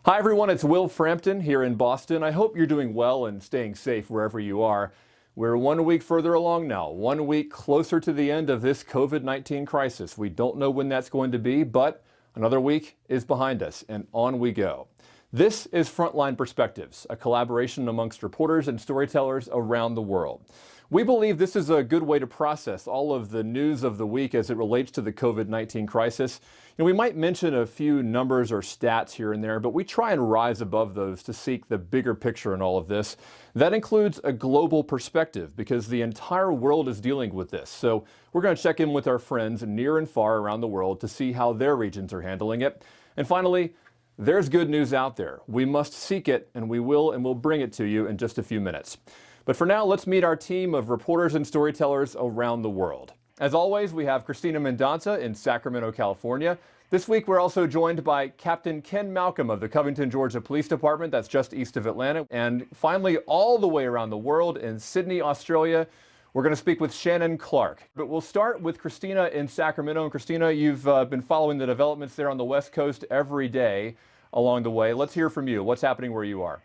Hi everyone, it's Will Frampton here in Boston. I hope you're doing well and staying safe wherever you are. We're 1 week further along now, 1 week closer to the end of this COVID-19 crisis. We don't know when that's going to be, but another week is behind us and on we go. This is Frontline Perspectives, a collaboration amongst reporters and storytellers around the world. We believe this is a good way to process all of the news of the week as it relates to the COVID-19 crisis. We might mention a few numbers or stats here and there, but we try and rise above those to seek the bigger picture in all of this. That includes a global perspective because the entire world is dealing with this. So we're going to check in with our friends near and far around the world to see how their regions are handling it. And finally, there's good news out there. We must seek it, and we will, and we'll bring it to you in just a few minutes. But for now, let's meet our team of reporters and storytellers around the world. As always, we have Cristina Mendonsa in Sacramento, California. This week, we're also joined by Captain Ken Malcolm of the Covington, Georgia Police Department. That's just east of Atlanta. And finally, all the way around the world in Sydney, Australia, we're going to speak with Shannon Clark. But we'll start with Cristina in Sacramento. And Cristina, you've been following the developments there on the West Coast every day along the way. Let's hear from you. What's happening where you are?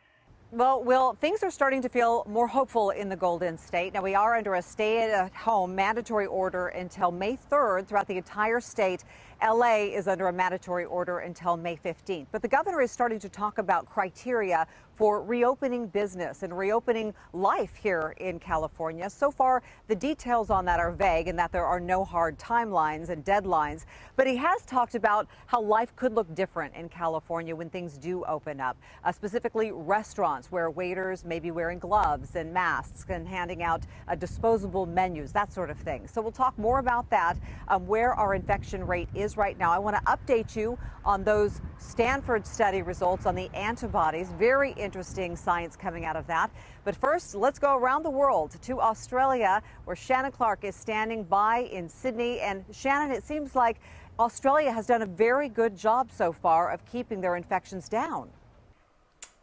Well, Will, things are starting to feel more hopeful in the Golden State. Now, we are under a stay-at-home mandatory order until May 3rd throughout the entire state. LA is under a mandatory order until May 15th. But the governor is starting to talk about criteria for reopening business and reopening life here in California. So far, the details on that are vague and that there are no hard timelines and deadlines. But he has talked about how life could look different in California when things do open up, specifically restaurants where waiters may be wearing gloves and masks and handing out disposable menus, that sort of thing. So we'll talk more about that, where our infection rate is right now. I want to update you on those Stanford study results on the antibodies. Very interesting science coming out of that. But first, let's go around the world to Australia, where Shannon Clark is standing by in Sydney. And Shannon, it seems like Australia has done a very good job so far of keeping their infections down.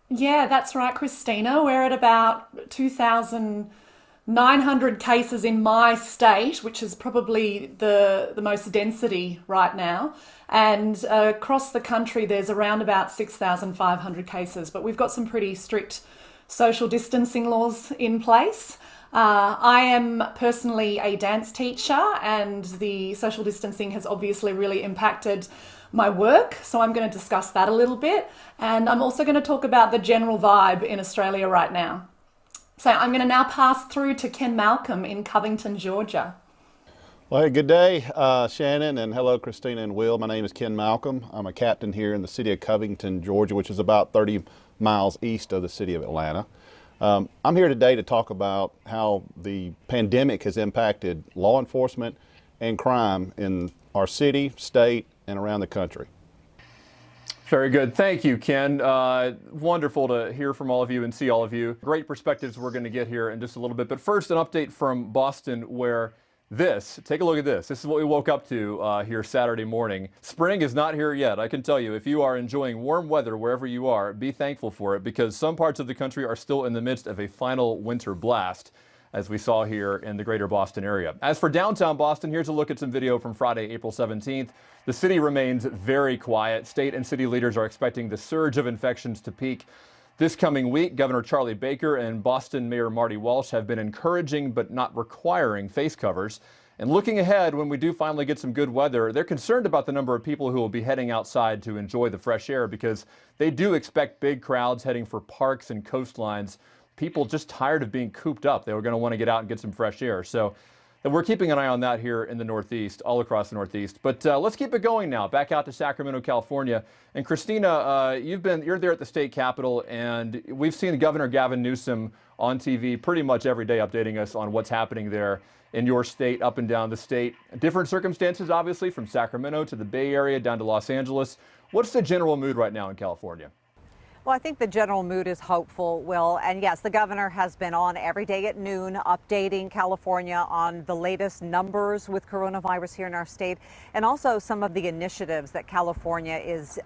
Yeah, that's right, Christina. We're at about 2,900 cases in my state, which is probably the most density right now. And across the country, there's around about 6,500 cases. But we've got some pretty strict social distancing laws in place. I am personally a dance teacher, and the social distancing has obviously really impacted my work, so I'm going to discuss that a little bit. And I'm also going to talk about the general vibe in Australia right now. So I'm going to now pass through to Ken Malcolm in Covington, Georgia. Well, hey, good day, Shannon, and hello, Cristina and Will. My name is Ken Malcolm. I'm a captain here in the city of Covington, Georgia, which is about 30 miles east of the city of Atlanta. I'm here today to talk about how the pandemic has impacted law enforcement and crime in our city, state, and around the country. Very good. Thank you, Ken. Wonderful to hear from all of you and see all of you. Great perspectives we're going to get here in just a little bit. But first, an update from Boston where take a look at this. This is what we woke up to here Saturday morning. Spring is not here yet. I can tell you, if you are enjoying warm weather wherever you are, be thankful for it because some parts of the country are still in the midst of a final winter blast, as we saw here in the greater Boston area. As for downtown Boston, here's a look at some video from Friday, April 17th. The city remains very quiet. State and city leaders are expecting the surge of infections to peak this coming week. Governor Charlie Baker and Boston Mayor Marty Walsh have been encouraging but not requiring face covers. And looking ahead, when we do finally get some good weather, they're concerned about the number of people who will be heading outside to enjoy the fresh air because they do expect big crowds heading for parks and coastlines. People just tired of being cooped up. They were going to want to get out and get some fresh air. So we're keeping an eye on that here in the Northeast, all across the Northeast. But let's keep it going now. Back out to Sacramento, California. And Cristina, you're there at the state capitol, and we've seen Governor Gavin Newsom on TV pretty much every day updating us on what's happening there in your state, up and down the state. Different circumstances, obviously, from Sacramento to the Bay Area down to Los Angeles. What's the general mood right now in California? Well, I think the general mood is hopeful, Will. And yes, the governor has been on every day at noon updating California on the latest numbers with coronavirus here in our state and also some of the initiatives that California is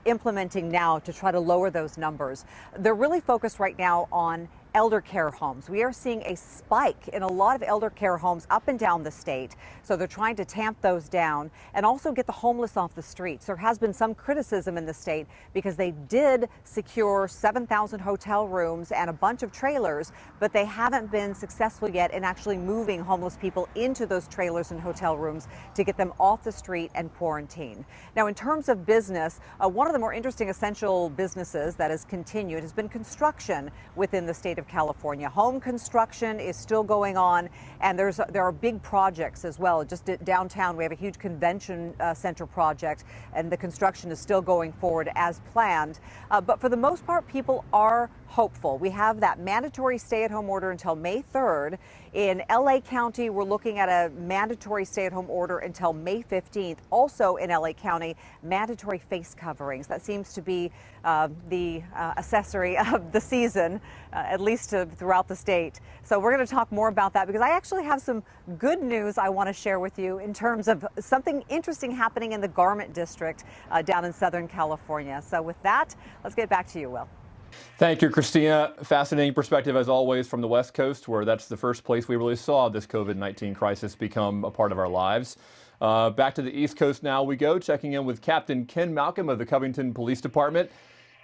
implementing now to try to lower those numbers. They're really focused right now on elder care homes. We are seeing a spike in a lot of elder care homes up and down the state. So they're trying to tamp those down and also get the homeless off the streets. There has been some criticism in the state because they did secure 7,000 hotel rooms and a bunch of trailers, but they haven't been successful yet in actually moving homeless people into those trailers and hotel rooms to get them off the street and quarantine. Now, in terms of business, one of the more interesting essential businesses that has continued has been construction within the state of California. Home construction is still going on, and there are big projects as well. Just downtown, we have a huge convention center project, and the construction is still going forward as planned. But for the most part, people are hopeful. We have that mandatory stay-at-home order until May 3rd. In LA County, we're looking at a mandatory stay-at-home order until May 15th. Also in LA County, mandatory face coverings. That seems to be the accessory of the season, at least throughout the state. So we're going to talk more about that because I actually have some good news I want to share with you in terms of something interesting happening in the garment district down in Southern California. So with that, let's get back to you, Will. Thank you, Cristina. Fascinating perspective, as always, from the West Coast, where that's the first place we really saw this COVID-19 crisis become a part of our lives. Back to the East Coast now we go, checking in with Captain Ken Malcolm of the Covington Police Department.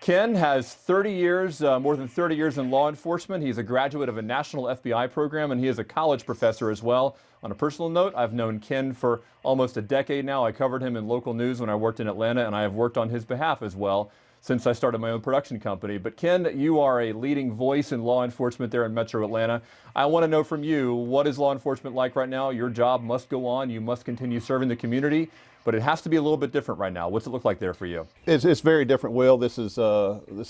Ken has 30 years, more than 30 years in law enforcement. He's a graduate of a national FBI program, and he is a college professor as well. On a personal note, I've known Ken for almost a decade now. I covered him in local news when I worked in Atlanta, and I have worked on his behalf as well since I started my own production company. But Ken, you are a leading voice in law enforcement there in Metro Atlanta. I want to know from you, what is law enforcement like right now? Your job must go on. You must continue serving the community, but it has to be a little bit different right now. What's it look like there for you? It's very different, Will. This is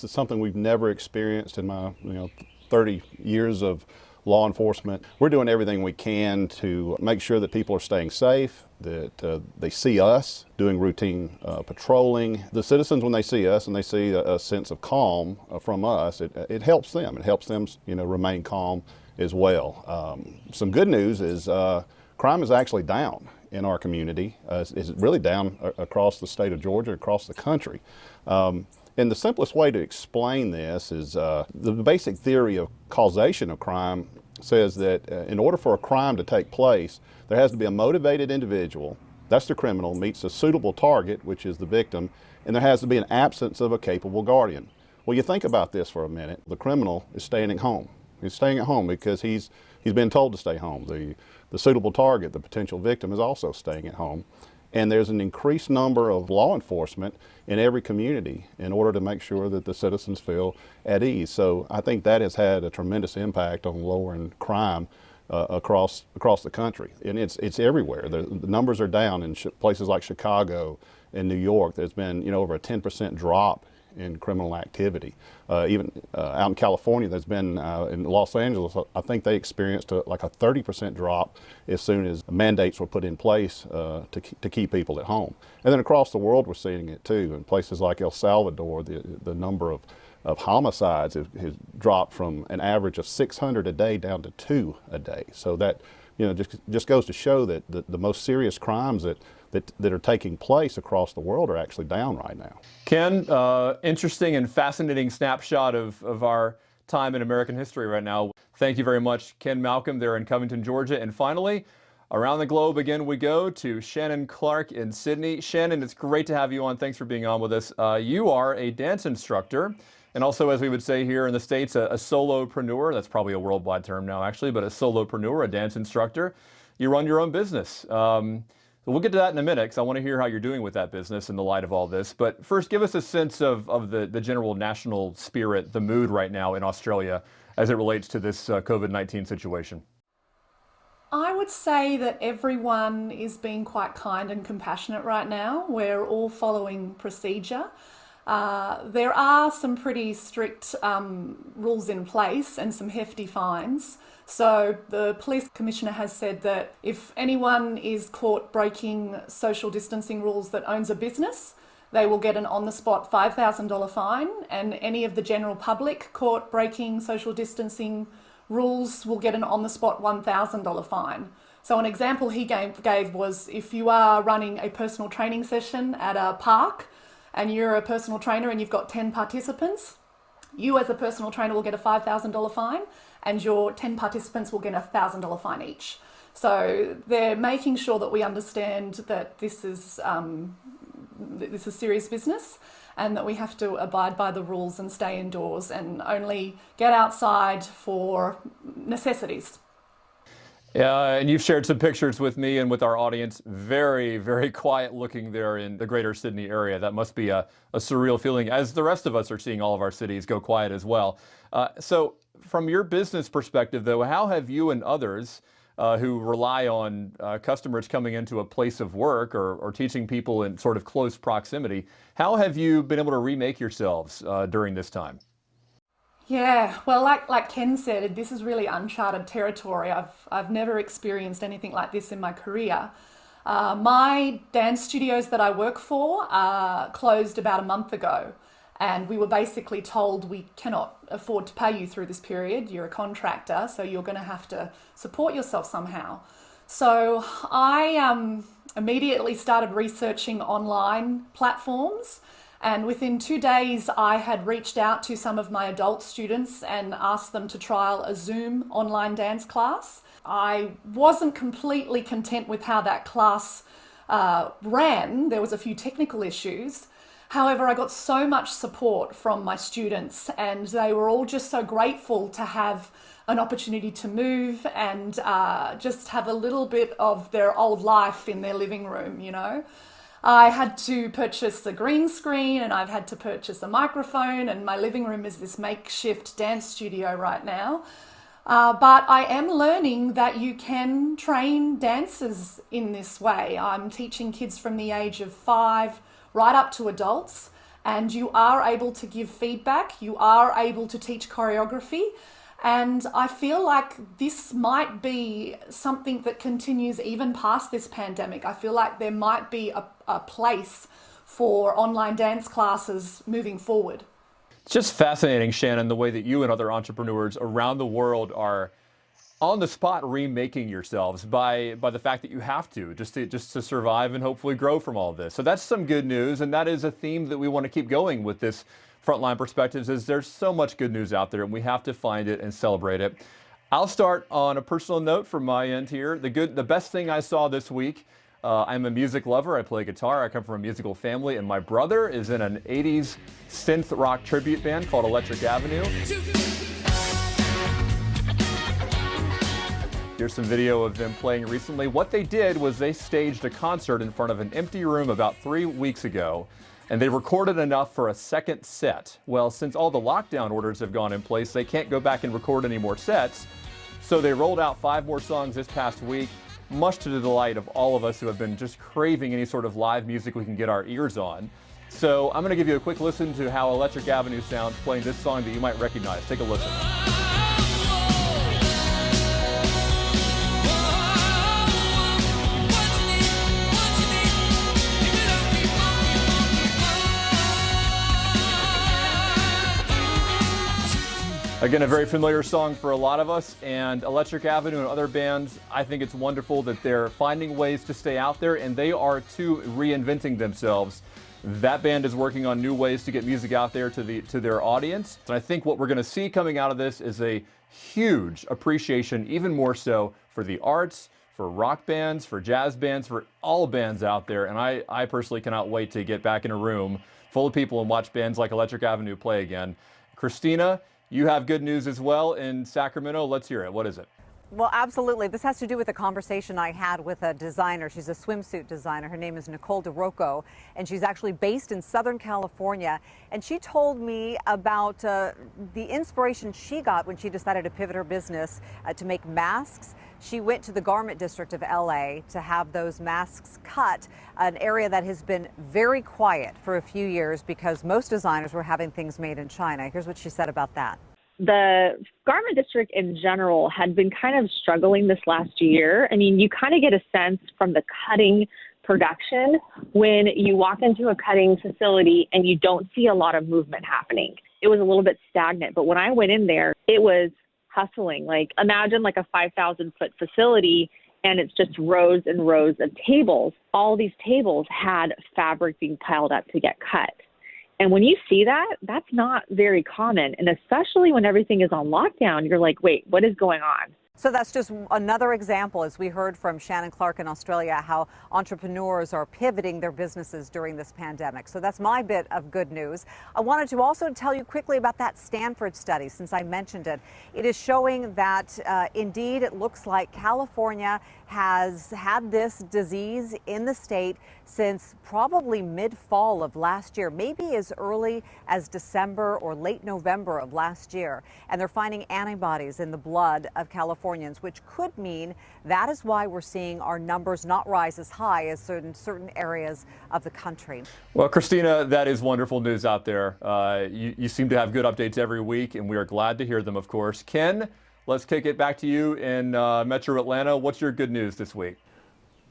something we've never experienced in my 30 years of law enforcement. We're doing everything we can to make sure that people are staying safe, that they see us doing routine patrolling. The citizens, when they see us and they see a sense of calm from us, it helps them. It helps them, remain calm as well. Some good news is crime is actually down in our community. It's really down across the state of Georgia, across the country. And the simplest way to explain this is the basic theory of causation of crime says that in order for a crime to take place, there has to be a motivated individual, that's the criminal, meets a suitable target, which is the victim, and there has to be an absence of a capable guardian. Well, you think about this for a minute. The criminal is staying at home. He's staying at home because he's been told to stay home. The suitable target, the potential victim, is also staying at home. And there's an increased number of law enforcement in every community in order to make sure that the citizens feel at ease. So I think that has had a tremendous impact on lowering crime across the country. And it's everywhere. The numbers are down in places like Chicago and New York. There's been over a 10% drop in criminal activity. Even out in California, there's been, in Los Angeles, I think they experienced like a 30% drop as soon as mandates were put in place to keep people at home. And then across the world, we're seeing it too. In places like El Salvador, the number of homicides has dropped from an average of 600 a day down to 2 a day. So that just goes to show that the most serious crimes that are taking place across the world are actually down right now. Ken, interesting and fascinating snapshot of our time in American history right now. Thank you very much, Ken Malcolm there in Covington, Georgia. And finally, around the globe again we go to Shannon Clark in Sydney. Shannon, it's great to have you on. Thanks for being on with us. You are a dance instructor and also, as we would say here in the States, a solopreneur. That's probably a worldwide term now, actually, but a solopreneur, a dance instructor. You run your own business. So we'll get to that in a minute because I want to hear how you're doing with that business in the light of all this. But first, give us a sense of the general national spirit, the mood right now in Australia as it relates to this COVID-19 situation. I would say that everyone is being quite kind and compassionate right now. We're all following procedure. There are some pretty strict rules in place and some hefty fines. So the police commissioner has said that if anyone is caught breaking social distancing rules that owns a business, they will get an on-the-spot $5,000 fine, and any of the general public caught breaking social distancing rules will get an on-the-spot $1,000 fine. So an example he gave was if you are running a personal training session at a park and you're a personal trainer and you've got 10 participants, You as a personal trainer will get a $5,000 fine, and your 10 participants will get a $1,000 fine each. So they're making sure that we understand that this is serious business, and that we have to abide by the rules and stay indoors and only get outside for necessities. Yeah, and you've shared some pictures with me and with our audience. Very, very quiet looking there in the greater Sydney area. That must be a surreal feeling, as the rest of us are seeing all of our cities go quiet as well. So from your business perspective, though, how have you and others who rely on customers coming into a place of work or teaching people in sort of close proximity, how have you been able to remake yourselves during this time? Yeah, well, like Ken said, this is really uncharted territory. I've never experienced anything like this in my career. My dance studios that I work for closed about a month ago, and we were basically told we cannot afford to pay you through this period. You're a contractor, so you're going to have to support yourself somehow. So I immediately started researching online platforms. And within 2 days, I had reached out to some of my adult students and asked them to trial a Zoom online dance class. I wasn't completely content with how that class ran. There was a few technical issues. However, I got so much support from my students, and they were all just so grateful to have an opportunity to move and just have a little bit of their old life in their living room, you know. I had to purchase a green screen, and I've had to purchase a microphone, and my living room is this makeshift dance studio right now. But I am learning that you can train dancers in this way. I'm teaching kids from the age of 5 right up to adults, and you are able to give feedback, you are able to teach choreography. And I feel like this might be something that continues even past this pandemic. I feel like there might be a place for online dance classes moving forward. It's just fascinating, Shannon, the way that you and other entrepreneurs around the world are on the spot remaking yourselves by the fact that you have to just to survive and hopefully grow from all of this. So that's some good news, and that is a theme that we want to keep going with this Frontline Perspectives. Is there's so much good news out there, and we have to find it and celebrate it. I'll start on a personal note from my end here. The best thing I saw this week. I'm a music lover. I play guitar. I come from a musical family, and my brother is in an 80s synth rock tribute band called Electric Avenue. Here's some video of them playing recently. What they did was they staged a concert in front of an empty room about 3 weeks ago, and they recorded enough for a second set. Well, since all the lockdown orders have gone in place, they can't go back and record any more sets. So they rolled out 5 more songs this past week, much to the delight of all of us who have been just craving any sort of live music we can get our ears on. So I'm going to give you a quick listen to how Electric Avenue sounds playing this song that you might recognize. Take a listen. Again, a very familiar song for a lot of us, and Electric Avenue and other bands, I think it's wonderful that they're finding ways to stay out there, and they are too reinventing themselves. That band is working on new ways to get music out there to their audience. And I think what we're going to see coming out of this is a huge appreciation, even more so for the arts, for rock bands, for jazz bands, for all bands out there. And I personally cannot wait to get back in a room full of people and watch bands like Electric Avenue play again. Cristina, you have good news as well in Sacramento. Let's hear it. What is it? Well, absolutely. This has to do with a conversation I had with a designer. She's a swimsuit designer. Her name is Nicole DeRocco, and she's actually based in Southern California. And she told me about the inspiration she got when she decided to pivot her business to make masks. She went to the garment district of LA to have those masks cut, an area that has been very quiet for a few years because most designers were having things made in China. Here's what she said about that. The garment district in general had been kind of struggling this last year. I mean, you kind of get a sense from the cutting production when you walk into a cutting facility and you don't see a lot of movement happening. It was a little bit stagnant, but when I went in there, it was hustling. Like, imagine like a 5,000-foot facility, and it's just rows and rows of tables. All these tables had fabric being piled up to get cut. And when you see that, that's not very common. And especially when everything is on lockdown, you're like, wait, what is going on? So that's just another example, as we heard from Shannon Clark in Australia, how entrepreneurs are pivoting their businesses during this pandemic. So that's my bit of good news. I wanted to also tell you quickly about that Stanford study, since I mentioned it. It is showing that indeed it looks like California has had this disease in the state since probably mid-fall of last year, maybe as early as December or late November of last year. And they're finding antibodies in the blood of Californians, which could mean that is why we're seeing our numbers not rise as high as in certain areas of the country. Well, Cristina, that is wonderful news out there. You seem to have good updates every week, and we are glad to hear them, of course. Ken, let's kick it back to you in Metro Atlanta. What's your good news this week?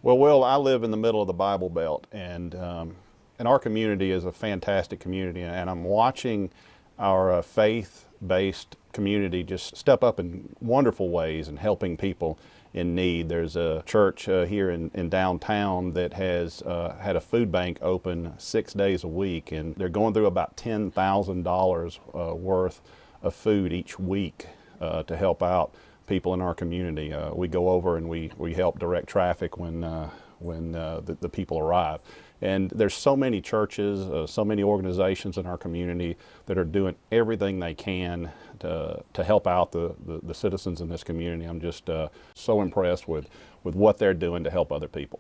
Well, Will, I live in the middle of the Bible Belt, and our community is a fantastic community, and I'm watching our faith-based community just step up in wonderful ways and helping people in need. There's a church here in downtown that has had a food bank open 6 days a week, and they're going through about $10,000 worth of food each week to help out people in our community. We go over and we help direct traffic when the people arrive. And there's so many churches, so many organizations in our community that are doing everything they can to help out the citizens in this community. I'm just so impressed with what they're doing to help other people.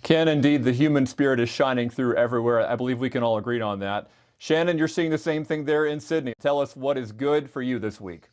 Ken, indeed, the human spirit is shining through everywhere. I believe we can all agree on that. Shannon, you're seeing the same thing there in Sydney. Tell us what is good for you this week.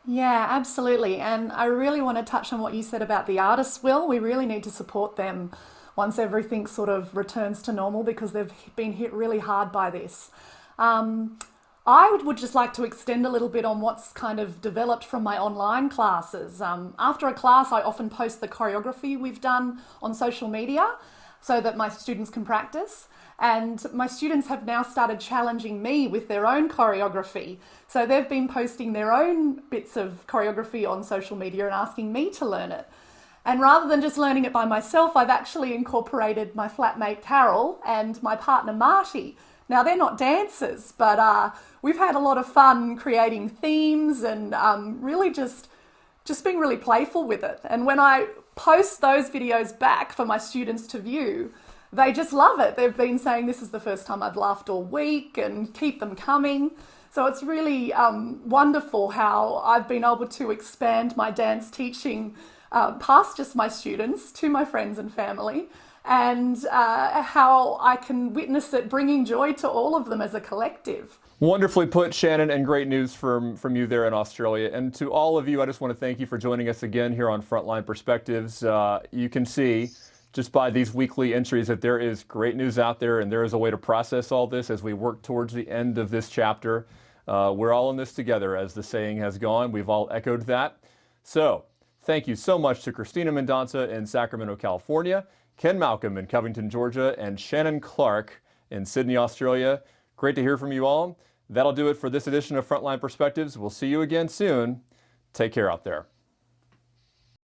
Yeah, absolutely. And I really want to touch on what you said about the artists, Will. We really need to support them once everything sort of returns to normal, because they've been hit really hard by this. I would just like to extend a little bit on what's kind of developed from my online classes. After a class, I often post the choreography we've done on social media so that my students can practice. And my students have now started challenging me with their own choreography. So they've been posting their own bits of choreography on social media and asking me to learn it. And rather than just learning it by myself, I've actually incorporated my flatmate Carol and my partner Marty. Now, they're not dancers, but we've had a lot of fun creating themes and really just being really playful with it. And when I post those videos back for my students to view, they just love it. They've been saying this is the first time I've laughed all week, and keep them coming. So it's really wonderful how I've been able to expand my dance teaching past just my students to my friends and family, and how I can witness it bringing joy to all of them as a collective. Wonderfully put, Shannon, and great news from you there in Australia. And to all of you, I just want to thank you for joining us again here on Frontline Perspectives. You can see just by these weekly entries that there is great news out there, and there is a way to process all this as we work towards the end of this chapter. We're all in this together, as the saying has gone. We've all echoed that. So thank you so much to Cristina Mendonsa in Sacramento, California, Ken Malcolm in Covington, Georgia, and Shannon Clark in Sydney, Australia. Great to hear from you all. That'll do it for this edition of Frontline Perspectives. We'll see you again soon. Take care out there.